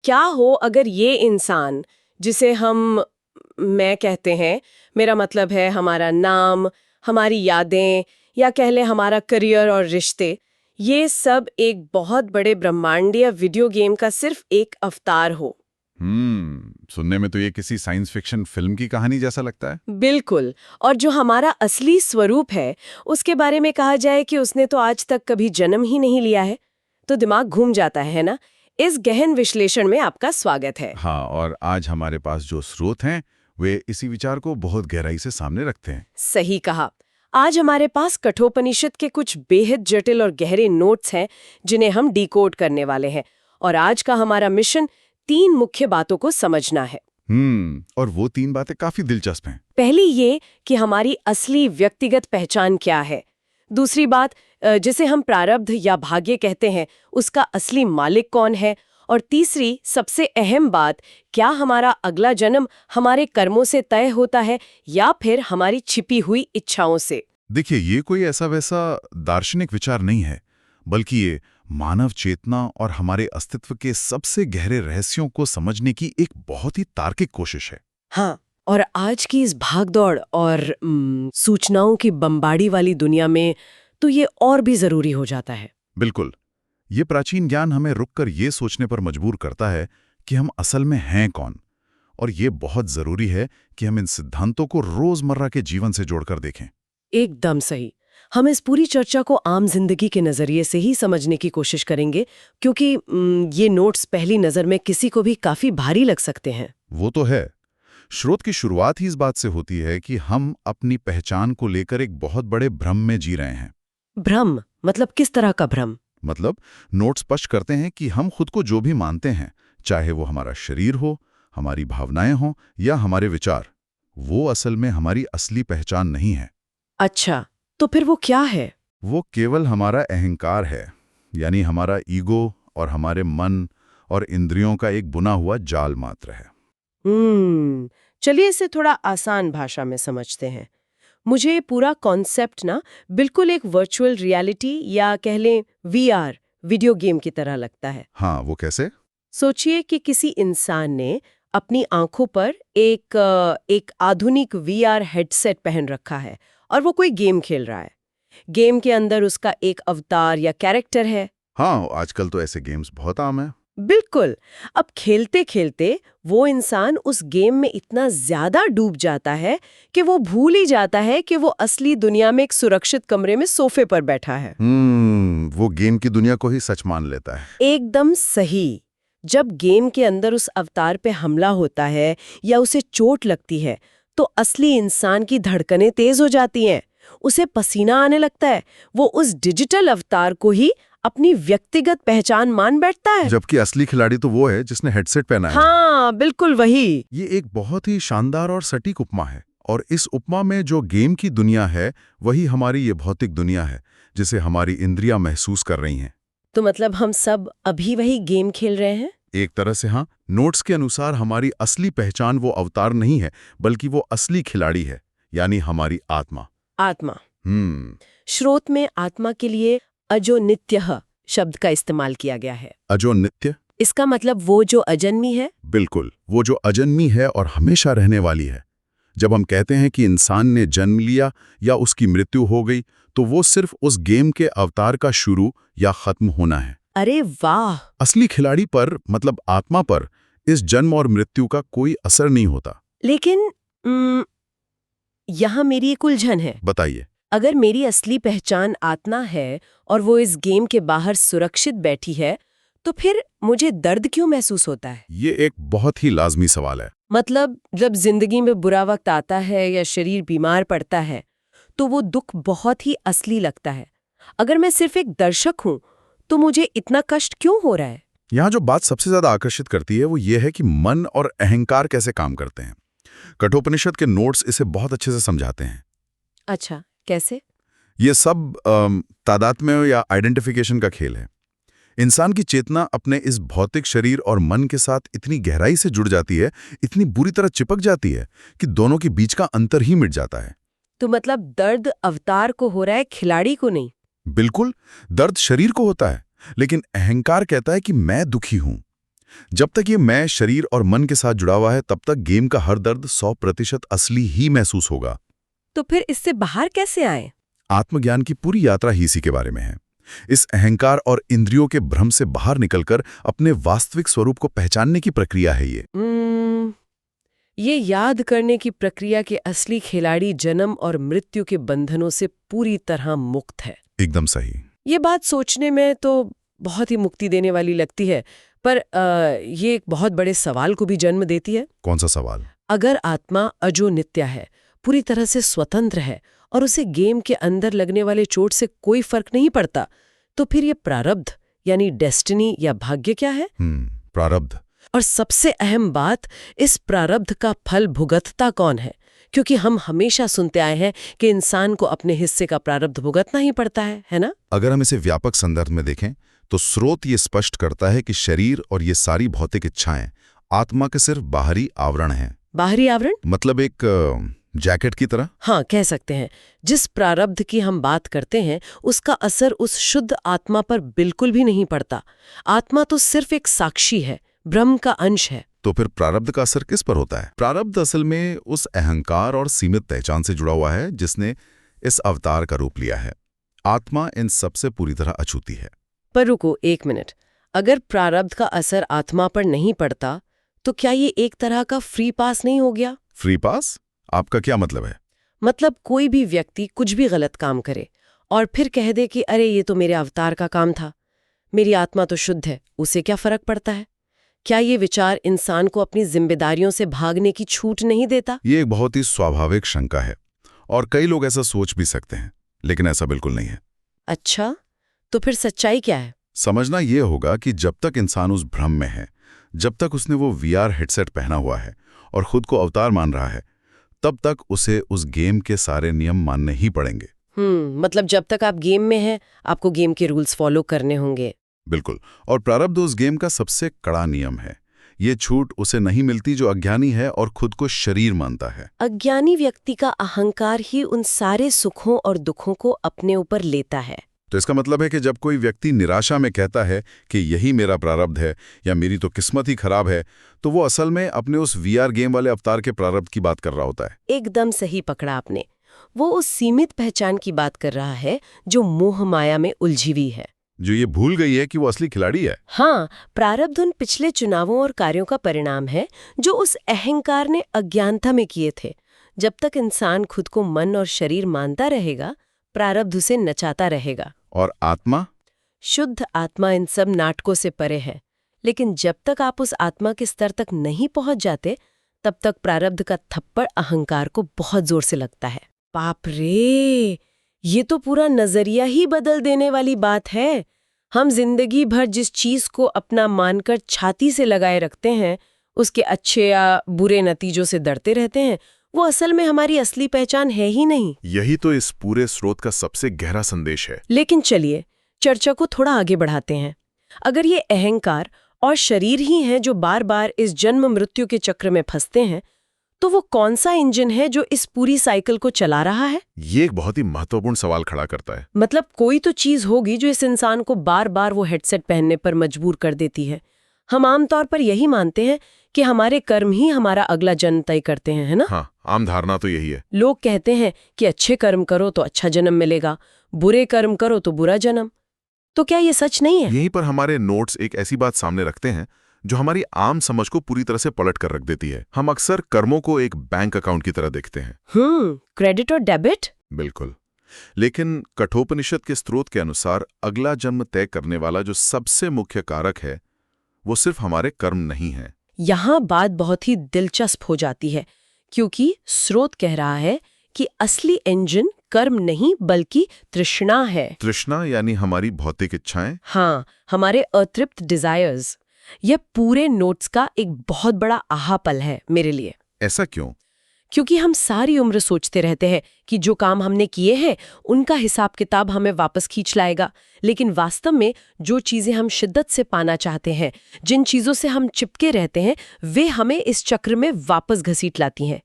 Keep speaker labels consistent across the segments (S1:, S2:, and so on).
S1: क्या हो अगर ये इंसान जिसे हम मैं कहते हैं, मेरा मतलब है हमारा नाम, हमारी यादें या कह लें हमारा करियर और रिश्ते, ये सब एक बहुत बड़े ब्रह्मांडीय वीडियो गेम का सिर्फ एक अवतार हो।
S2: सुनने में तो ये किसी साइंस फिक्शन फिल्म की कहानी जैसा लगता है।
S1: बिल्कुल। और जो हमारा असली स्वरूप है उसके बारे में कहा जाए कि उसने तो आज तक कभी जन्म ही नहीं लिया है, तो दिमाग घूम जाता है ना। इस गहन विश्लेषण में आपका स्वागत है।
S2: हाँ, और आज हमारे पास जो स्रोत हैं वे इसी विचार को बहुत गहराई से सामने रखते हैं।
S1: सही कहा। आज हमारे पास कठोपनिषद के कुछ बेहद जटिल और गहरे नोट्स हैं जिन्हें हम डिकोड करने वाले हैं। और आज का हमारा मिशन 3 मुख्य बातों को समझना है।
S2: और वो 3 बातें काफी दिलचस्प हैं।
S1: पहली ये कि हमारी असली व्यक्तिगत पहचान क्या है। दूसरी बात, जिसे हम प्रारब्ध या भाग्य कहते हैं, उसका असली मालिक कौन है। और तीसरी सबसे अहम बात, क्या हमारा अगला जन्म हमारे कर्मों से तय होता है या फिर हमारी छिपी हुई इच्छाओं से।
S2: देखिए, ये कोई ऐसा वैसा दार्शनिक विचार नहीं है, बल्कि ये मानव चेतना और हमारे अस्तित्व के सबसे गहरे रहस्यों को समझने की एक बहुत ही तार्किक कोशिश है।
S1: हाँ, और आज की इस भागदौड़ और सूचनाओं की बम्बारी वाली दुनिया में तो ये और भी जरूरी हो जाता है।
S2: बिल्कुल। ये प्राचीन ज्ञान हमें रुककर ये सोचने पर मजबूर करता है कि हम असल में हैं कौन। और ये बहुत जरूरी है कि हम इन सिद्धांतों को रोजमर्रा के जीवन से जोड़कर देखें।
S1: एकदम सही। हम इस पूरी चर्चा को आम जिंदगी के नजरिए से ही समझने की कोशिश करेंगे, क्योंकि ये नोट्स पहली नजर में किसी को भी काफी भारी लग सकते हैं।
S2: वो तो है। स्रोत की शुरुआत ही इस बात से होती है कि हम अपनी पहचान को लेकर एक बहुत बड़े भ्रम में जी रहे हैं।
S1: भ्रम मतलब किस तरह का भ्रम?
S2: मतलब, नोट स्पष्ट करते हैं कि हम खुद को जो भी मानते हैं, चाहे वो हमारा शरीर हो, हमारी भावनाएं हों या हमारे विचार, वो असल में हमारी असली पहचान नहीं है।
S1: अच्छा, तो फिर वो क्या है?
S2: वो केवल हमारा अहंकार है, यानी हमारा ईगो और हमारे मन और इंद्रियों का एक बुना हुआ जाल मात्र है।
S1: चलिए इसे थोड़ा आसान भाषा में समझते हैं। मुझे ये पूरा कॉन्सेप्ट ना बिल्कुल एक वर्चुअल रियलिटी या कह लें वीआर वीडियो गेम की तरह लगता है।
S2: हाँ, वो कैसे?
S1: सोचिए कि किसी इंसान ने अपनी आंखों पर एक आधुनिक वीआर हेडसेट पहन रखा है और वो कोई गेम खेल रहा है। गेम के अंदर उसका एक अवतार या कैरेक्टर है।
S2: हाँ, आजकल तो ऐसे गेम्स बहुत आम है।
S1: बिल्कुल। अब खेलते खेलते वो इंसान उस गेम में इतना ज्यादा डूब जाता है कि वो भूल ही जाता है कि वो असली दुनिया में एक सुरक्षित कमरे में सोफे पर बैठा है।
S2: वो गेम की दुनिया को ही सच मान लेता है।
S1: एकदम सही। जब गेम के अंदर उस अवतार पे हमला होता है या उसे चोट लगती है, तो असली इंसान की धड़कनें तेज हो जाती हैं, उसे पसीना आने लगता है। वो उस डिजिटल अवतार को ही अपनी व्यक्तिगत पहचान मान बैठता है।
S2: जबकि असली खिलाड़ी तो वो है जिसने हेडसेट पहना है।
S1: हाँ, बिल्कुल वही।
S2: ये एक बहुत ही शानदार और सटीक उपमा है। और इस उपमा में जो गेम की दुनिया है, वही हमारी ये भौतिक दुनिया है, जिसे हमारी इंद्रियां महसूस कर रही हैं।
S1: तो मतलब हम सब अभी वही गेम खेल रहे हैं?
S2: एक तरह से हाँ। नोट्स के अनुसार हमारी असली पहचान वो अवतार नहीं है, बल्कि वो असली खिलाड़ी है, यानी हमारी आत्मा।
S1: आत्मा। स्रोत में आत्मा के लिए अजो नित्यः शब्द का इस्तेमाल किया गया है।
S2: अजो नित्य?
S1: इसका मतलब वो जो अजन्मी है?
S2: बिल्कुल, वो जो अजन्मी है और हमेशा रहने वाली है। जब हम कहते हैं कि इंसान ने जन्म लिया या उसकी मृत्यु हो गई, तो वो सिर्फ उस गेम के अवतार का शुरू या खत्म होना है।
S1: अरे वाह!
S2: असली खिलाड़ी पर, मतलब आत्मा पर, इस जन्म और मृत्यु का कोई असर नहीं होता।
S1: लेकिन यहाँ मेरी एक उलझन है।
S2: बताइए।
S1: अगर मेरी असली पहचान आत्मा है और वो इस गेम के बाहर सुरक्षित बैठी है, तो फिर मुझे दर्द क्यों महसूस होता है?
S2: ये एक बहुत ही लाजमी सवाल है।
S1: मतलब जब जिंदगी में बुरा वक्त आता है या शरीर बीमार पड़ता है, तो वो दुख बहुत ही असली लगता है। अगर मैं सिर्फ एक दर्शक हूँ, तो मुझे इतना कष्ट क्यों हो रहा है?
S2: यहाँ जो बात सबसे ज्यादा आकर्षित करती है वो ये है कि मन और अहंकार कैसे काम करते हैं। कठोपनिषद के नोट्स इसे बहुत अच्छे से समझाते हैं।
S1: अच्छा, कैसे?
S2: ये सब तादात्म्य या आइडेंटिफिकेशन का खेल है। इंसान की चेतना अपने इस भौतिक शरीर और मन के साथ इतनी गहराई से जुड़ जाती है, इतनी बुरी तरह चिपक जाती है कि दोनों के बीच का अंतर ही मिट जाता है।
S1: तो मतलब दर्द अवतार को हो रहा है, खिलाड़ी को नहीं?
S2: बिल्कुल, दर्द शरीर को होता है, लेकिन अहंकार कहता है कि मैं दुखी हूं। जब तक ये मैं शरीर और मन के साथ जुड़ा हुआ है तब तक गेम का हर दर्द 100% असली ही महसूस होगा।
S1: तो फिर इससे बाहर कैसे आए?
S2: आत्मज्ञान की पूरी यात्रा ही इसी के बारे में है। इस अहंकार और इंद्रियों के भ्रम से बाहर निकलकर अपने वास्तविक स्वरूप को पहचानने की प्रक्रिया है ये।
S1: ये याद करने की प्रक्रिया के असली खिलाड़ी जन्म और मृत्यु के बंधनों से पूरी तरह मुक्त है।
S2: एकदम सही।
S1: ये बात सोचने में तो बहुत ही मुक्ति देने वाली लगती है, पर ये एक बहुत बड़े सवाल को भी जन्म देती है।
S2: कौन सा सवाल?
S1: अगर आत्मा अजो नित्य है, पूरी तरह से स्वतंत्र है और उसे गेम के अंदर लगने वाले चोट से कोई फर्क नहीं पड़ता, तो फिर ये प्रारब्ध यानी डेस्टिनी या भाग्य क्या है?
S2: प्रारब्ध।
S1: और सबसे अहम बात, इस प्रारब्ध का फल भुगतता कौन है? क्योंकि हम हमेशा सुनते आए हैं कि इंसान को अपने हिस्से का प्रारब्ध भुगतना ही पड़ता है ना?
S2: अगर हम इसे व्यापक संदर्भ में देखें तो स्रोत ये स्पष्ट करता है कि शरीर और ये सारी भौतिक इच्छाएं आत्मा के सिर्फ बाहरी आवरण हैं।
S1: बाहरी आवरण
S2: मतलब एक जैकेट की तरह?
S1: हाँ, कह सकते हैं। जिस प्रारब्ध की हम बात करते हैं उसका असर उस शुद्ध आत्मा पर बिल्कुल भी नहीं पड़ता। आत्मा तो सिर्फ एक साक्षी है, ब्रह्म का अंश है।
S2: तो फिर प्रारब्ध का असर किस पर होता है? प्रारब्ध असल में उस अहंकार और सीमित पहचान से जुड़ा हुआ है जिसने इस अवतार का रूप लिया है। आत्मा इन सबसे पूरी तरह अछूती है।
S1: पर रुको एक मिनट, अगर प्रारब्ध का असर आत्मा पर नहीं पड़ता तो क्या ये एक तरह का फ्री पास नहीं हो गया?
S2: Free pass? आपका क्या मतलब है?
S1: मतलब कोई भी व्यक्ति कुछ भी गलत काम करे और फिर कह दे कि अरे ये तो मेरे अवतार का काम था, मेरी आत्मा तो शुद्ध है, उसे क्या फर्क पड़ता है? क्या ये विचार इंसान को अपनी जिम्मेदारियों से भागने की छूट नहीं देता?
S2: ये एक बहुत ही स्वाभाविक शंका है और कई लोग ऐसा सोच भी सकते हैं, लेकिन ऐसा बिल्कुल नहीं है।
S1: अच्छा, तो फिर सच्चाई क्या है?
S2: समझना ये होगा कि जब तक इंसान उस भ्रम में है, जब तक उसने वो VR हेडसेट पहना हुआ है और खुद को अवतार मान रहा है, तब तक उसे उस गेम के सारे नियम मानने ही पड़ेंगे।
S1: मतलब जब तक आप गेम में हैं, आपको गेम के रूल्स फॉलो करने होंगे।
S2: बिल्कुल। और प्रारब्ध उस गेम का सबसे कड़ा नियम है। ये छूट उसे नहीं मिलती जो अज्ञानी है और खुद को शरीर मानता है।
S1: अज्ञानी व्यक्ति का अहंकार ही उन सारे सुखों और दुखों को अपने ऊपर लेता है।
S2: तो इसका मतलब है कि जब कोई व्यक्ति निराशा में कहता है कि यही मेरा प्रारब्ध है या मेरी तो किस्मत ही खराब है, तो वो असल में अपने उस VR गेम वाले अवतार के प्रारब्ध की बात कर रहा होता है।
S1: एकदम सही पकड़ा आपने। वो उस सीमित पहचान की बात कर रहा है जो मोह माया में उलझी हुई है,
S2: जो ये भूल गई है कि वो असली खिलाड़ी है।
S1: हाँ, प्रारब्ध उन पिछले चुनावों और कार्यों का परिणाम है जो उस अहंकार ने अज्ञानता में किए थे। जब तक इंसान खुद को मन और शरीर मानता रहेगा, प्रारब्ध उसे नचाता रहेगा।
S2: और आत्मा?
S1: शुद्ध आत्मा इन सब नाटकों से परे है, लेकिन जब तक आप उस आत्मा के स्तर तक नहीं पहुंच जाते, तब तक प्रारब्ध का थप्पड़ अहंकार को बहुत जोर से लगता है। बाप रे, ये तो पूरा नजरिया ही बदल देने वाली बात है। हम जिंदगी भर जिस चीज को अपना मानकर छाती से लगाए रखते हैं, उसके अच्छे या बुरे नतीजों से डरते रहते हैं, वो असल में हमारी असली पहचान है ही नहीं।
S3: यही तो इस पूरे स्रोत का सबसे गहरा संदेश है।
S1: लेकिन चलिए चर्चा को थोड़ा आगे बढ़ाते हैं। अगर ये अहंकार और शरीर ही हैं जो बार बार इस जन्म मृत्यु के चक्र में फंसते हैं, तो वो कौन सा इंजन है जो इस पूरी साइकिल को चला रहा है?
S3: ये एक बहुत ही महत्वपूर्ण सवाल खड़ा करता है।
S1: मतलब कोई तो चीज होगी जो इस इंसान को बार बार वो हेडसेट पहनने पर मजबूर कर देती है। हम आमतौर पर यही मानते हैं कि हमारे कर्म ही हमारा अगला जन्म तय करते हैं, है ना?
S3: हाँ, आम धारणा तो यही है।
S1: लोग कहते हैं कि अच्छे कर्म करो तो अच्छा जन्म मिलेगा, बुरे कर्म करो तो बुरा जन्म। तो क्या ये सच नहीं है?
S3: यहीं पर हमारे नोट्स एक ऐसी बात सामने रखते हैं जो हमारी आम समझ को पूरी तरह से पलट कर रख देती है। हम अक्सर कर्मों को एक बैंक अकाउंट की तरह देखते हैं।
S1: क्रेडिट और डेबिट।
S3: बिल्कुल। लेकिन कठोपनिषद के स्रोत के अनुसार अगला जन्म तय करने वाला जो सबसे मुख्य कारक है, वो सिर्फ हमारे कर्म नहीं है।
S1: यहाँ बात बहुत ही दिलचस्प हो जाती है, क्योंकि स्रोत कह रहा है कि असली इंजन कर्म नहीं बल्कि तृष्णा है।
S3: तृष्णा यानी हमारी भौतिक इच्छाएं।
S1: हाँ, हमारे अतृप्त डिजायर्स। यह पूरे नोट्स का एक बहुत बड़ा आहा पल है मेरे लिए।
S3: ऐसा क्यों?
S1: क्योंकि हम सारी उम्र सोचते रहते हैं कि जो काम हमने किए हैं उनका हिसाब किताब हमें वापस खींच लाएगा, लेकिन वास्तव में जो चीजें हम शिद्दत से पाना चाहते हैं, जिन चीजों से हम चिपके रहते हैं, वे हमें इस चक्र में वापस घसीट लाती हैं।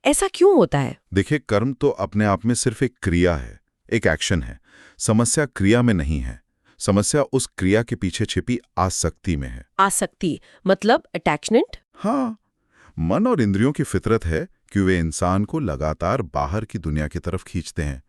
S1: ऐसा क्यों होता है?
S2: देखिए, कर्म तो अपने आप में सिर्फ एक क्रिया है, एक एक्शन है। समस्या क्रिया में नहीं है,
S3: समस्या उस क्रिया के पीछे छिपी आसक्ति में है।
S1: आसक्ति मतलब अटैचमेंट?
S3: हाँ, मन और इंद्रियों की फितरत है कि वे इंसान को लगातार बाहर की दुनिया की तरफ खींचते हैं।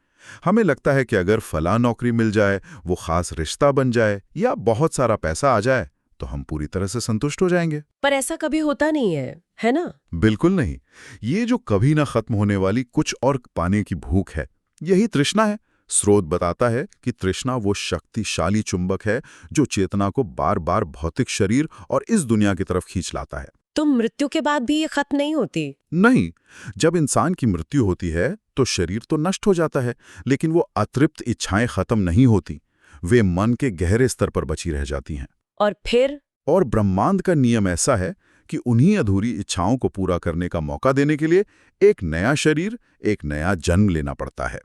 S3: हमें लगता है कि अगर फला नौकरी मिल जाए, वो खास रिश्ता बन जाए या बहुत सारा पैसा आ जाए तो हम पूरी तरह से संतुष्ट हो जाएंगे।
S1: पर ऐसा कभी होता नहीं है ना?
S3: बिल्कुल नहीं। ये जो कभी ना खत्म होने वाली कुछ और पाने की भूख है, यही तृष्णा है। स्रोत बताता है कि तृष्णा वो शक्तिशाली चुंबक है जो चेतना को बार बार भौतिक शरीर और इस दुनिया की तरफ खींच लाता है।
S1: तो मृत्यु के बाद भी ये खत्म नहीं होती?
S3: नहीं, जब इंसान की मृत्यु होती है तो शरीर तो नष्ट हो जाता है, लेकिन वो अतृप्त इच्छाएं खत्म नहीं होती। वे मन के गहरे स्तर पर बची रह जाती हैं।
S1: और फिर?
S3: और ब्रह्मांड का नियम ऐसा है कि उन्हीं अधूरी इच्छाओं को पूरा करने का मौका देने के लिए एक नया शरीर, एक नया जन्म लेना पड़ता है।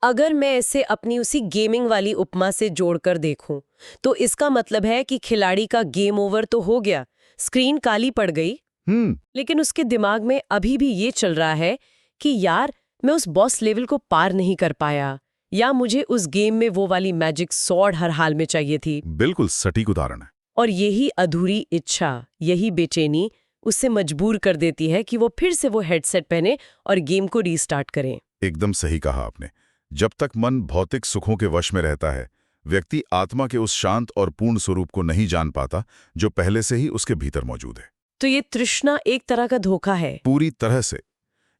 S1: अगर मैं इसे अपनी उसी गेमिंग वाली उपमा से जोड़कर देखूं, तो इसका मतलब है कि खिलाड़ी का गेम ओवर तो हो गया, स्क्रीन काली पड़ गई, लेकिन उसके दिमाग में अभी भी ये चल रहा है कि यार मैं उस बॉस लेवल को पार नहीं कर पाया, या मुझे उस गेम में वो वाली मैजिक सॉर्ड हर हाल में चाहिए थी।
S3: बिल्कुल सटीक उदाहरण है।
S1: और यही अधूरी इच्छा, यही बेचैनी उससे मजबूर कर देती है कि वो फिर से वो हेडसेट पहने और गेम को रीस्टार्ट करें।
S3: एकदम सही कहा आपने। जब तक मन भौतिक सुखों के वश में रहता है, व्यक्ति आत्मा के उस शांत और पूर्ण स्वरूप को नहीं जान पाता जो पहले से ही उसके भीतर मौजूद है।
S1: तो ये तृष्णा एक तरह का धोखा है।
S3: पूरी तरह से।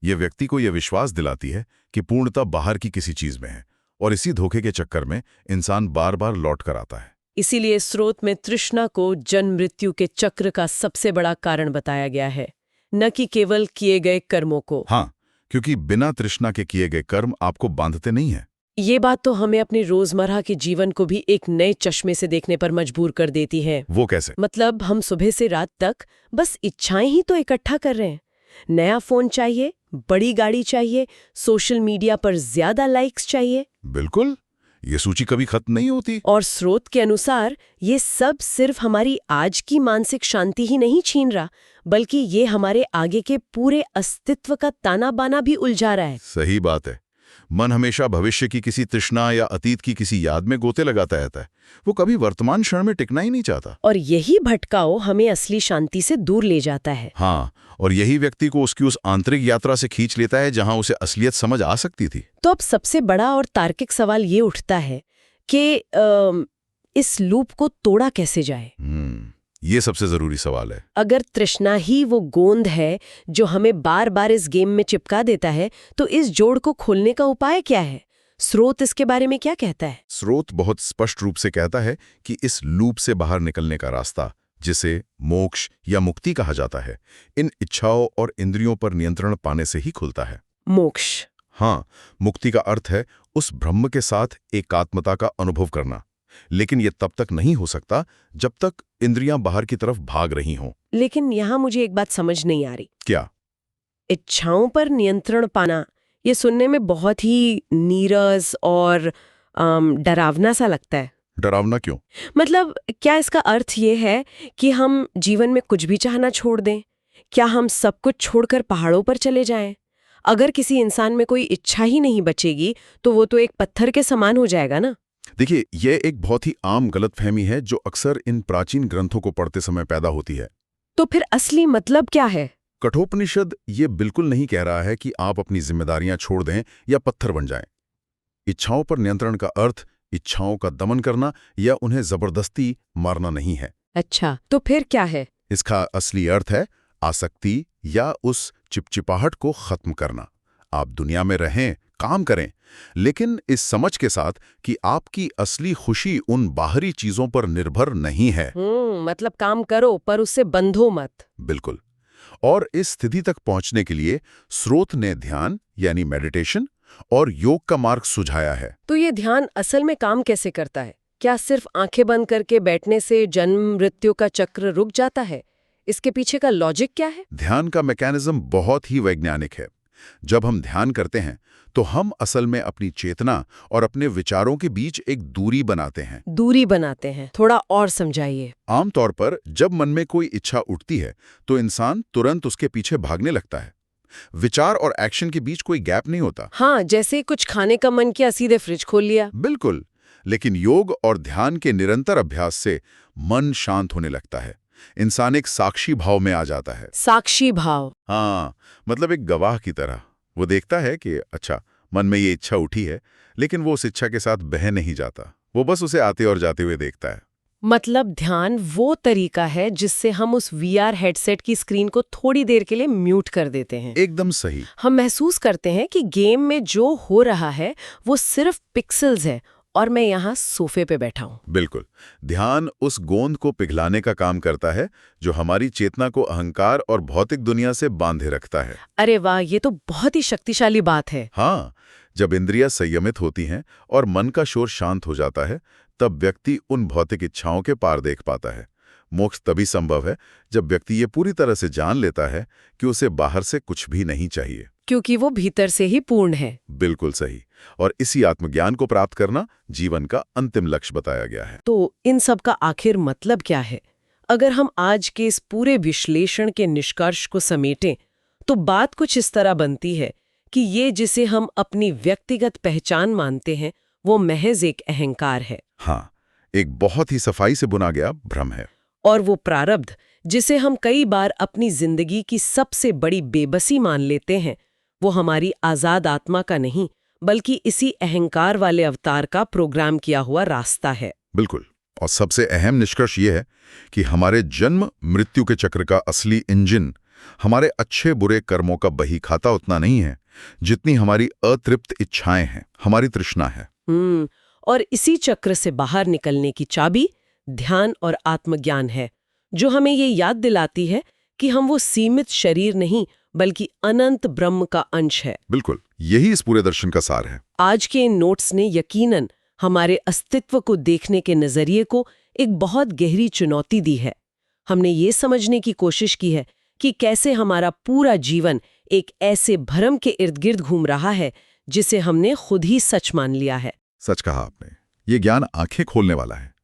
S3: ये व्यक्ति को यह विश्वास दिलाती है कि पूर्णता बाहर की किसी चीज में है, और इसी धोखे के चक्कर में इंसान बार बार लौट कर आता है।
S1: इसीलिए स्रोत में तृष्णा को जन्म मृत्यु के चक्र का सबसे बड़ा कारण बताया गया है, न कि केवल किए गए कर्मों को।
S3: हाँ, क्योंकि बिना तृष्णा के किए गए कर्म आपको बांधते नहीं हैं।
S1: ये बात तो हमें अपने रोजमर्रा के जीवन को भी एक नए चश्मे से देखने पर मजबूर कर देती है।
S3: वो कैसे?
S1: मतलब हम सुबह से रात तक बस इच्छाएं ही तो इकट्ठा कर रहे हैं। नया फोन चाहिए, बड़ी गाड़ी चाहिए, सोशल मीडिया पर ज्यादा लाइक्स चाहिए।
S3: बिल्कुल, ये सूची कभी खत्म नहीं होती।
S1: और स्रोत के अनुसार ये सब सिर्फ हमारी आज की मानसिक शांति ही नहीं छीन रहा, बल्कि ये हमारे आगे के पूरे अस्तित्व का ताना बाना भी उलझा रहा है।
S3: सही बात है। मन हमेशा भविष्य की किसी तृष्णा या अतीत की किसी याद में गोते लगाता रहता है। वो कभी वर्तमान क्षण में टिकना ही नहीं चाहता।
S1: और यही भटकाव हमें असली शांति से दूर ले जाता है।
S3: हाँ, और यही व्यक्ति को उसकी उस आंतरिक यात्रा से खींच लेता है जहां उसे असलियत समझ आ सकती थी।
S1: तो अब सबसे बड़ा और तार्किक सवाल ये उठता है कि इस लूप को तोड़ा कैसे जाए?
S3: ये सबसे जरूरी सवाल है।
S1: अगर तृष्णा ही वो गोंद है जो हमें बार बार इस गेम में चिपका देता है, तो इस जोड़ को खोलने का उपाय क्या है? स्रोत इसके बारे में क्या कहता है?
S3: स्रोत बहुत स्पष्ट रूप से कहता है कि इस लूप से बाहर निकलने का रास्ता, जिसे मोक्ष या मुक्ति कहा जाता है, इन इच्छाओं और इंद्रियों पर नियंत्रण पाने से ही खुलता है।
S1: मोक्ष?
S3: हाँ, मुक्ति का अर्थ है उस ब्रह्म के साथ एकात्मता का अनुभव करना। लेकिन यह तब तक नहीं हो सकता जब तक इंद्रियां बाहर की तरफ भाग रही हों।
S1: लेकिन यहाँ मुझे एक बात समझ नहीं आ रही।
S3: क्या?
S1: इच्छाओं पर नियंत्रण पाना, ये सुनने में बहुत ही नीरस और डरावना सा लगता है।
S3: डरावना क्यों?
S1: मतलब क्या इसका अर्थ ये है कि हम जीवन में कुछ भी चाहना छोड़ दें? क्या हम सब कुछ छोड़कर पहाड़ों पर चले जाएं? अगर किसी इंसान में कोई इच्छा ही नहीं बचेगी तो वो तो एक पत्थर के समान हो जाएगा ना।
S3: देखिए, यह एक बहुत ही आम गलतफहमी है जो अक्सर इन प्राचीन ग्रंथों को पढ़ते समय पैदा होती है।
S1: तो फिर असली मतलब क्या है?
S3: कठोपनिषद ये बिल्कुल नहीं कह रहा है कि आप अपनी जिम्मेदारियां छोड़ दें या पत्थर बन जाएं। इच्छाओं पर नियंत्रण का अर्थ इच्छाओं का दमन करना या उन्हें जबरदस्ती मारना नहीं है।
S1: अच्छा, तो फिर क्या है?
S3: इसका असली अर्थ है आसक्ति या उस चिपचिपाहट को खत्म करना। आप दुनिया में रहें, काम करें, लेकिन इस समझ के साथ कि आपकी असली खुशी उन बाहरी चीजों पर निर्भर नहीं है।
S1: मतलब काम करो पर उससे बंधो मत।
S3: बिल्कुल। और इस स्थिति तक पहुंचने के लिए स्रोत ने ध्यान यानी मेडिटेशन और योग का मार्ग सुझाया है।
S1: तो ये ध्यान असल में काम कैसे करता है? क्या सिर्फ आंखें बंद करके बैठने से जन्म मृत्यु का चक्र रुक जाता है? इसके पीछे का लॉजिक क्या है?
S3: ध्यान का मैकेनिज्म बहुत ही वैज्ञानिक है। जब हम ध्यान करते हैं तो हम असल में अपनी चेतना और अपने विचारों के बीच एक दूरी बनाते हैं।
S1: दूरी बनाते हैं? थोड़ा और समझाइए।
S3: आमतौर पर जब मन में कोई इच्छा उठती है तो इंसान तुरंत उसके पीछे भागने लगता है। विचार और एक्शन के बीच कोई गैप नहीं होता।
S1: हाँ, जैसे कुछ खाने का मन किया, सीधे फ्रिज खोल लिया।
S3: बिल्कुल। लेकिन योग और ध्यान के निरंतर अभ्यास से मन शांत होने लगता है। इंसान एक साक्षी भाव में आ जाता है।
S1: साक्षी भाव।
S3: हाँ, मतलब एक गवाह की तरह। वो देखता है कि अच्छा, मन में ये इच्छा उठी है, लेकिन वो उस इच्छा के साथ बह नहीं जाता। वो बस उसे आते और जाते हुए देखता है।
S1: मतलब ध्यान वो तरीका है जिससे हम उस वीआर हेडसेट की स्क्रीन को थोड़ी देर के लिए म्यूट कर देते हैं।
S3: एकदम सही।
S1: हम महसूस करते हैं कि गेम में जो हो रहा है वो सिर्फ पिक्सेल्स है और मैं यहाँ सोफे पे बैठा हूँ।
S3: बिल्कुल। ध्यान उस गोंद को पिघलाने का काम करता है जो हमारी चेतना को अहंकार और भौतिक दुनिया से बांधे रखता है।
S1: अरे वाह, ये तो बहुत ही शक्तिशाली बात है।
S3: हाँ, जब इंद्रियां संयमित होती हैं और मन का शोर शांत हो जाता है, तब व्यक्ति उन भौतिक इच्छाओं के पार देख पाता है। मोक्ष तभी संभव है जब व्यक्ति ये पूरी तरह से जान लेता है कि उसे बाहर से कुछ भी नहीं चाहिए,
S1: क्योंकि वो भीतर से ही पूर्ण है।
S3: बिल्कुल सही। और इसी आत्मज्ञान को प्राप्त करना जीवन का अंतिम लक्ष्य बताया गया है।
S1: तो इन सब का आखिर मतलब क्या है? अगर हम आज के इस पूरे विश्लेषण के निष्कर्ष को समेटें तो बात कुछ इस तरह बनती है कि ये जिसे हम अपनी व्यक्तिगत पहचान मानते हैं वो महज एक अहंकार है।
S3: हाँ, एक बहुत ही सफाई से बुना गया भ्रम है।
S1: और वो प्रारब्ध जिसे हम कई बार अपनी जिंदगी की सबसे बड़ी बेबसी मान लेते हैं, वो हमारी आजाद आत्मा का नहीं बल्कि इसी अहंकार वाले अवतार का प्रोग्राम किया हुआ रास्ता है।
S3: बिल्कुल। और सबसे अहम निष्कर्ष ये है कि हमारे जन्म मृत्यु के चक्र का असली इंजन हमारे अच्छे बुरे कर्मों का बही खाता उतना नहीं है जितनी हमारी अतृप्त इच्छाएं हैं, हमारी तृष्णा है।
S1: और इसी चक्र से बाहर निकलने की चाबी ध्यान और आत्मज्ञान है, जो हमें ये याद दिलाती है कि हम वो सीमित शरीर नहीं बल्कि अनंत ब्रह्म का अंश है।
S3: बिल्कुल, यही इस पूरे दर्शन का सार है।
S1: आज के इन नोट्स ने यकीनन हमारे अस्तित्व को देखने के नजरिए को एक बहुत गहरी चुनौती दी है। हमने ये समझने की कोशिश की है कि कैसे हमारा पूरा जीवन एक ऐसे भ्रम के इर्द गिर्द घूम रहा है जिसे हमने खुद ही सच मान लिया है।
S3: सच कहा आपने। ये ज्ञान आंखें खोलने वाला है।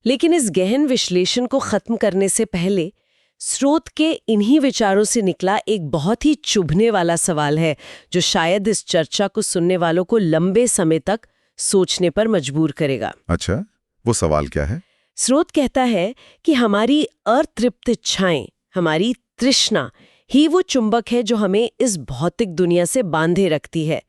S1: लेकिन इस गहन विश्लेषण को खत्म करने से पहले स्रोत के इन्हीं विचारों से निकला एक बहुत ही चुभने वाला सवाल है जो शायद इस चर्चा को सुनने वालों को लंबे समय तक सोचने पर मजबूर करेगा।
S3: अच्छा, वो सवाल क्या है?
S1: स्रोत कहता है कि हमारी अतृप्त इच्छाएं, हमारी तृष्णा ही वो चुंबक है जो हमें इस भौतिक दुनिया से बांधे रखती है।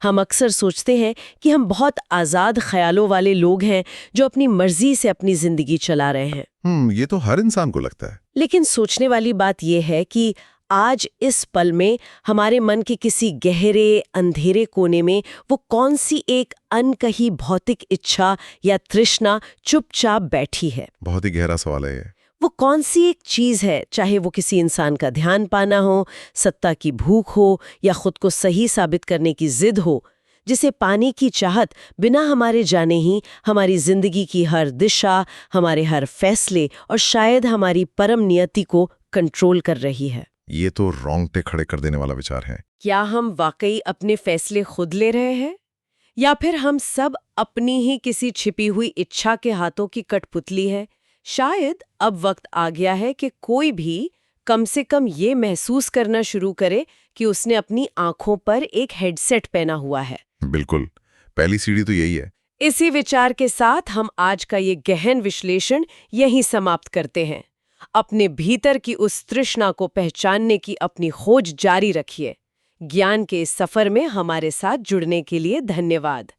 S1: हम अक्सर सोचते हैं कि हम बहुत आज़ाद ख्यालों वाले लोग हैं जो अपनी मर्जी से अपनी जिंदगी चला रहे हैं।
S3: ये तो हर इंसान को लगता है।
S1: लेकिन सोचने वाली बात यह है कि आज इस पल में हमारे मन के किसी गहरे अंधेरे कोने में वो कौन सी एक अनकही भौतिक इच्छा या तृष्णा चुपचाप बैठी है।
S3: बहुत ही गहरा सवाल है ये।
S1: वो कौन सी एक चीज है, चाहे वो किसी इंसान का ध्यान पाना हो, सत्ता की भूख हो या खुद को सही साबित करने की जिद हो, जिसे पाने की चाहत बिना हमारे जाने ही हमारी जिंदगी की हर दिशा, हमारे हर फैसले और शायद हमारी परम नियति को कंट्रोल कर रही है।
S3: ये तो रोंगटे खड़े कर देने वाला विचार है।
S1: क्या हम वाकई अपने फैसले खुद ले रहे हैं या फिर हम सब अपनी ही किसी छिपी हुई इच्छा के हाथों की कठपुतली है? शायद अब वक्त आ गया है कि कोई भी कम से कम ये महसूस करना शुरू करे कि उसने अपनी आंखों पर एक हेडसेट पहना हुआ है।
S3: बिल्कुल, पहली सीढ़ी तो यही है।
S1: इसी विचार के साथ हम आज का ये गहन विश्लेषण यहीं समाप्त करते हैं। अपने भीतर की उस तृष्णा को पहचानने की अपनी खोज जारी रखिए। ज्ञान के इस सफर में हमारे साथ जुड़ने के लिए धन्यवाद।